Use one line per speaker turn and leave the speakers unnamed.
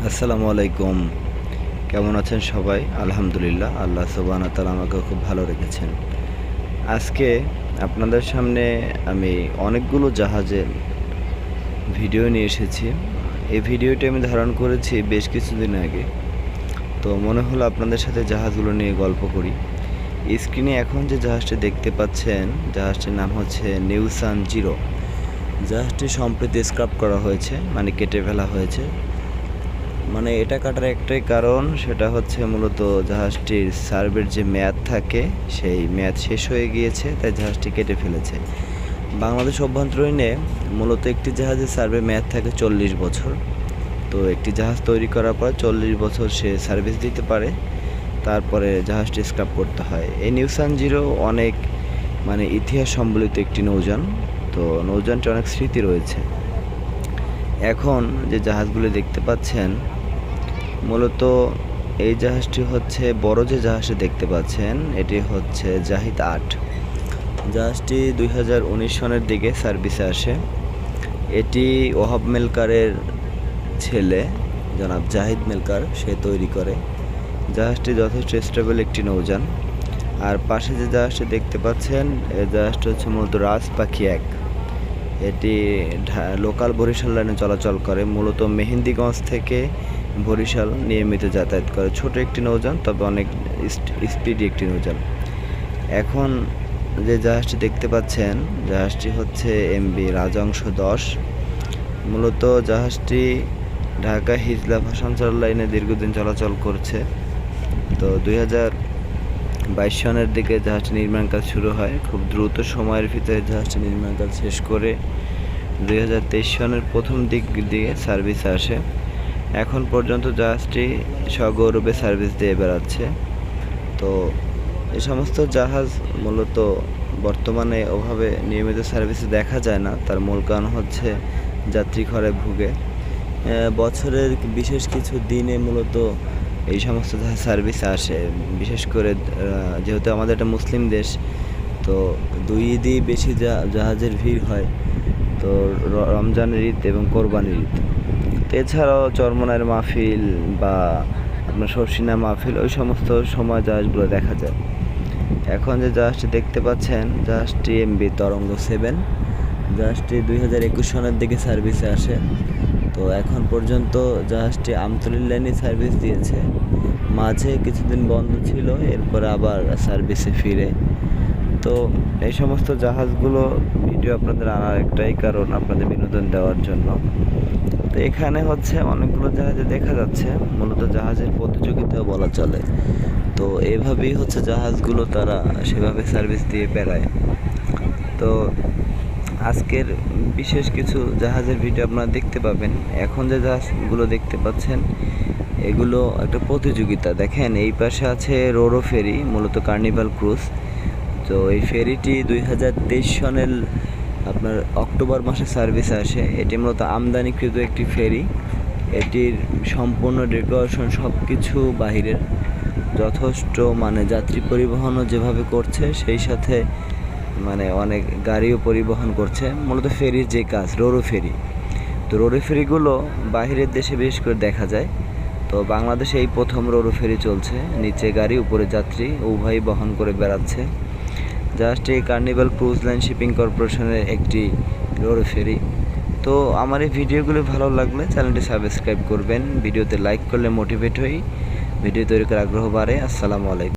আসসালামু আলাইকুম। কেমন আছেন সবাই? আলহামদুলিল্লাহ। আল্লাহ সুবহানাহু ওয়া তাআলা আমাকে খুব ভালো রেখেছেন। আজকে আপনাদের সামনে আমি অনেকগুলো জাহাজের ভিডিও নিয়ে এসেছি। এই ভিডিওটি আমি ধারণ করেছি বেশ কিছুদিন আগে। তো মনে হলো আপনাদের সাথে জাহাজগুলো নিয়ে গল্প করি। স্ক্রিনে এখন যে জাহাজটি দেখতে পাচ্ছেন, জাহাজটির নাম হচ্ছে নিউসান জিরো। জাহাজটি সম্প্রতি স্ক্র্যাপ করা হয়েছে, মানে কেটে ফেলা হয়েছে। মানে এটা কাটার একটাই কারণ, সেটা হচ্ছে মূলত জাহাজটির সার্ভের যে মেয়াদ থাকে সেই মেয়াদ শেষ হয়ে গিয়েছে, তাই জাহাজটি কেটে ফেলেছে। বাংলাদেশ অভ্যন্তরীণে মূলত একটি জাহাজের সার্ভে মেয়াদ থাকে 40 বছর। তো একটি জাহাজ তৈরি করার পর 40 বছর সে সার্ভিস দিতে পারে, তারপরে জাহাজটি স্ক্র্যাপ করতে হয়। এই নিউসান জিরো অনেক ইতিহাস সম্বলিত একটি নৌযান। তো নৌযানটি অনেক স্মৃতি রয়েছে। এখন যে জাহাজগুলো দেখতে পাচ্ছেন, মূলত এই জাহাজটি হচ্ছে বড় যে জাহাজটি দেখতে পাচ্ছেন, এটি হচ্ছে জাহিদ ৮। জাহাজটি 2019 সনের দিকে সার্ভিসে আসে। এটি ওহাব মেলকারের ছেলে জনাব জাহিদ মেলকার সে তৈরি করে। জাহাজটি যথেষ্ট স্টেবল একটি নৌযান। আর পাশে যে জাহাজটি দেখতে পাচ্ছেন, এই জাহাজটি হচ্ছে মূলত রাজপাখি ১। এটি লোকাল বরিশাল লাইনে চলাচল করে। মূলত মেহেন্দিগঞ্জ থেকে বরিশাল নিয়মিত যাতায়াত করে। ছোট একটি নৌযান, তবে অনেক স্পিডি একটি নৌযান। এখন যে জাহাজটি দেখতে পাচ্ছেন, জাহাজটি হচ্ছে এমভি রাজংশ ১০। মূলত জাহাজটি ঢাকা হিজলা ভাষাঞ্চল লাইনে দীর্ঘদিন চলাচল করছে। তো 2022 সনের দিকে জাহাজটি নির্মাণ কাজ শুরু হয়। খুব দ্রুত সময়ের ভিতরে জাহাজটি নির্মাণ কাজ শেষ করে 2023 সনের প্রথম দিক দিয়ে সার্ভিসে আসে। এখন পর্যন্ত জাহাজটি সগৌরবে সার্ভিস দিয়ে বেড়াচ্ছে। তো এই সমস্ত জাহাজ মূলত বর্তমানে ওভাবে নিয়মিত সার্ভিসে দেখা যায় না। তার মূল কারণ হচ্ছে যাত্রী ঘরে ভুগে। বছরের বিশেষ কিছু দিনে মূলত এই সমস্ত জাহাজ সার্ভিসে আসে। বিশেষ করে যেহেতু আমাদের একটা মুসলিম দেশ, তো দুই ঈদই বেশি জাহাজের ভিড় হয়। তো রমজানের ঈদ এবং কোরবানির ঈদ। তো এছাড়াও চরমনায়ের মাহফিল বা আপনার শর্ষিনা মাহফিল, ওই সমস্ত সময় জাহাজগুলো দেখা যায়। এখন যে জাহাজটি দেখতে পাচ্ছেন, জাহাজটি এমভি তরঙ্গ 7। জাহাজটি 2021 সনের দিকে সার্ভিসে আসে। তো এখন পর্যন্ত জাহাজটি আমতলী লাইনে সার্ভিস দিয়েছে। মাঝে কিছুদিন বন্ধ ছিল, এরপরে আবার সার্ভিসে ফিরে। তো এই সমস্ত জাহাজগুলো ভিডিও আপনাদের আনার একটাই কারণ, আপনাদের বিনোদন দেওয়ার জন্য। তো এখানে হচ্ছে অনেকগুলো জাহাজে দেখা যাচ্ছে, মূলত জাহাজের প্রতিযোগিতাও বলা চলে। তো এভাবেই হচ্ছে জাহাজগুলো তারা সেভাবে সার্ভিস দিয়ে বেড়ায়। তো আজকের বিশেষ কিছু জাহাজের ভিডিও আপনারা দেখতে পাবেন। এখন যে জাহাজগুলো দেখতে পাচ্ছেন, এগুলো একটা প্রতিযোগিতা। দেখেন এই পাশে আছে রোরো ফেরি, মূলত কার্নিভাল ক্রুজ। তো এই ফেরিটি 2023 সনের আপনার অক্টোবর মাসে সার্ভিসে আসে। এটি মূলত আমদানিকৃত একটি ফেরি। এটির সম্পূর্ণ ডেকোরেশন সব কিছু বাহিরের। যথেষ্ট যাত্রী পরিবহনও যেভাবে করছে, সেই সাথে অনেক গাড়িও পরিবহন করছে। মূলত ফেরির যে কাজ, রোরো ফেরি। তো রোরো ফেরিগুলো বাহিরের দেশে বিশেষ করে দেখা যায়। তো বাংলাদেশে এই প্রথম রোরো ফেরি চলছে, নিচে গাড়ি উপরে যাত্রী উভয়ই বহন করে বেড়াচ্ছে। জাহাজটি কার্নিভাল ক্রুজ লাইন শিপিং কর্পোরেশনের একটি রোরো ফেরি। তো আমার এই ভিডিওগুলো ভালো লাগলে চ্যানেলটি সাবস্ক্রাইব করবেন। ভিডিওতে লাইক করলে মোটিভেট হই, ভিডিও তৈরি করার আগ্রহ বাড়ে। আসসালামু আলাইকুম।